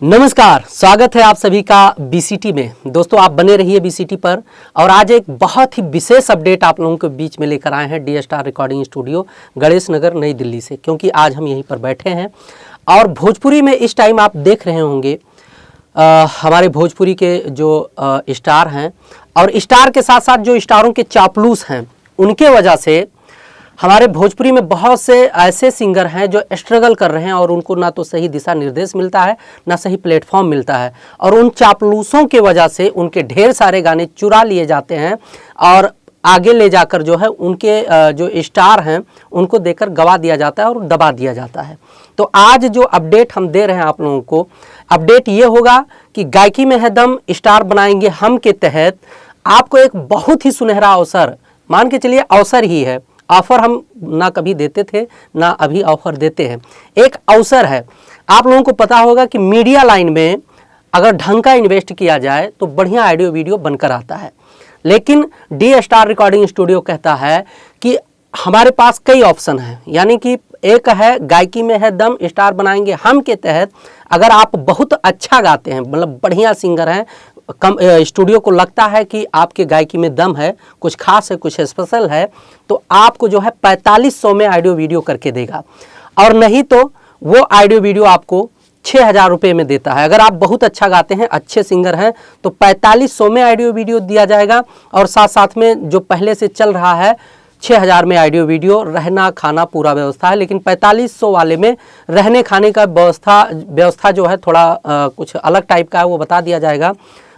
नमस्कार, स्वागत है आप सभी का बीसीटी में। दोस्तों आप बने रहिए बीसीटी पर। और आज एक बहुत ही विशेष अपडेट आप लोगों के बीच में लेकर आए हैं D Star recording studio Ganesh Nagar New Delhi से, क्योंकि आज हम यहीं पर बैठे हैं। और भोजपुरी में इस टाइम आप देख रहे होंगे हमारे भोजपुरी के जो स्टार हैं और स्टार के साथ साथ जो स्टारों के चापलूस हैं, उनके वजह से हमारे भोजपुरी में बहुत से ऐसे सिंगर हैं जो स्ट्रगल कर रहे हैं और उनको ना तो सही दिशा निर्देश मिलता है, ना सही प्लेटफॉर्म मिलता है। और उन चापलूसों के वजह से उनके ढेर सारे गाने चुरा लिए जाते हैं और आगे ले जाकर जो है उनके जो स्टार हैं उनको देकर गवा दिया जाता है और दबा दिया जाता है। तो आज जो अपडेट हम दे रहे हैं आप लोगों को, अपडेट ये होगा कि गायकी में है दम, स्टार बनाएंगे हम के तहत आपको एक बहुत ही सुनहरा अवसर, मान के चलिए अवसर ही है, ऑफर हम ना कभी देते थे ना अभी ऑफर देते हैं, एक अवसर है। आप लोगों को पता होगा कि मीडिया लाइन में अगर ढंग का इन्वेस्ट किया जाए तो बढ़िया ऑडियो वीडियो बनकर आता है। लेकिन डी स्टार रिकॉर्डिंग स्टूडियो कहता है कि हमारे पास कई ऑप्शन हैं, यानी कि एक है गायकी में है दम, स्टार बनाएंगे हम के तहत अगर आप बहुत अच्छा गाते हैं, मतलब बढ़िया सिंगर हैं, स्टूडियो को लगता है कि आपके गायकी में दम है, कुछ खास है, कुछ स्पेशल है, तो आपको जो है 4500 में ऑडियो वीडियो करके देगा। और नहीं तो वो ऑडियो वीडियो आपको 6000 रुपये में देता है। अगर आप बहुत अच्छा गाते हैं, अच्छे सिंगर हैं, तो 4500 में ऑडियो वीडियो दिया जाएगा। और साथ साथ में जो पहले से चल रहा है 6000 में ऑडियो वीडियो, रहना खाना पूरा व्यवस्था है। लेकिन 4500 वाले में रहने खाने का व्यवस्था जो है थोड़ा कुछ अलग टाइप का है, वो बता दिया जाएगा।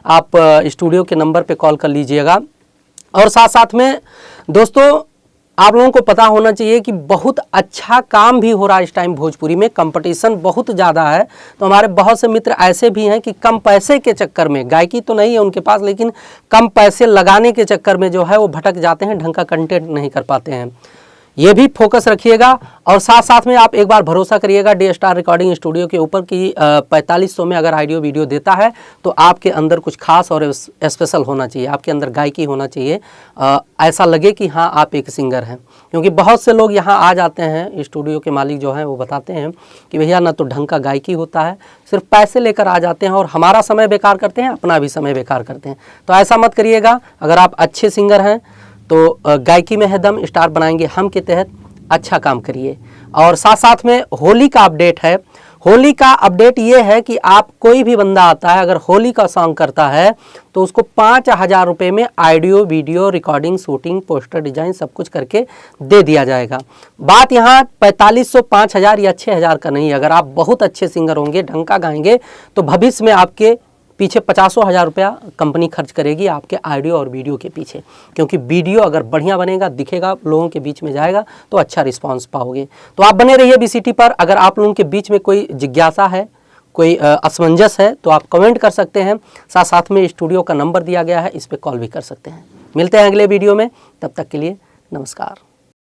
आप स्टूडियो के नंबर पे कॉल कर लीजिएगा। और साथ साथ में दोस्तों आप लोगों को पता होना चाहिए कि बहुत अच्छा काम भी हो रहा है इस टाइम भोजपुरी में, कंपटीशन बहुत ज़्यादा है। तो हमारे बहुत से मित्र ऐसे भी हैं कि कम पैसे के चक्कर में, गायकी तो नहीं है उनके पास, लेकिन कम पैसे लगाने के चक्कर में जो है वो भटक जाते हैं, ढंग का कंटेंट नहीं कर पाते हैं। ये भी फोकस रखिएगा। और साथ साथ में आप एक बार भरोसा करिएगा डी स्टार रिकॉर्डिंग स्टूडियो के ऊपर कि 4500 में अगर ऑडियो वीडियो देता है तो आपके अंदर कुछ खास और स्पेशल होना चाहिए, आपके अंदर गायकी होना चाहिए, ऐसा लगे कि हाँ आप एक सिंगर हैं। क्योंकि बहुत से लोग यहाँ आ जाते हैं, स्टूडियो के मालिक जो हैं वो बताते हैं कि भैया ना तो ढंग का गायकी होता है, सिर्फ पैसे लेकर आ जाते हैं और हमारा समय बेकार करते हैं, अपना भी समय बेकार करते हैं। तो ऐसा मत करिएगा। अगर आप अच्छे सिंगर हैं तो गायकी में है दम, स्टार बनाएंगे हम के तहत अच्छा काम करिए। और साथ साथ में होली का अपडेट है। होली का अपडेट ये है कि आप कोई भी बंदा आता है अगर होली का सॉन्ग करता है तो उसको 5000 रुपये में audio video recording shooting poster design सब कुछ करके दे दिया जाएगा। बात यहाँ 4500 5000 या 6000 का नहीं है। अगर आप बहुत अच्छे सिंगर होंगे, ढंग का गाएंगे, तो भविष्य में आपके पीछे 50,000 रुपया कंपनी खर्च करेगी आपके ऑडियो और वीडियो के पीछे। क्योंकि वीडियो अगर बढ़िया बनेगा, दिखेगा, लोगों के बीच में जाएगा तो अच्छा रिस्पांस पाओगे। तो आप बने रहिए बीसीटी पर। अगर आप लोगों के बीच में कोई जिज्ञासा है, कोई असमंजस है, तो आप कमेंट कर सकते हैं। साथ साथ में स्टूडियो का नंबर दिया गया है, इस पर कॉल भी कर सकते हैं। मिलते हैं अगले वीडियो में, तब तक के लिए नमस्कार।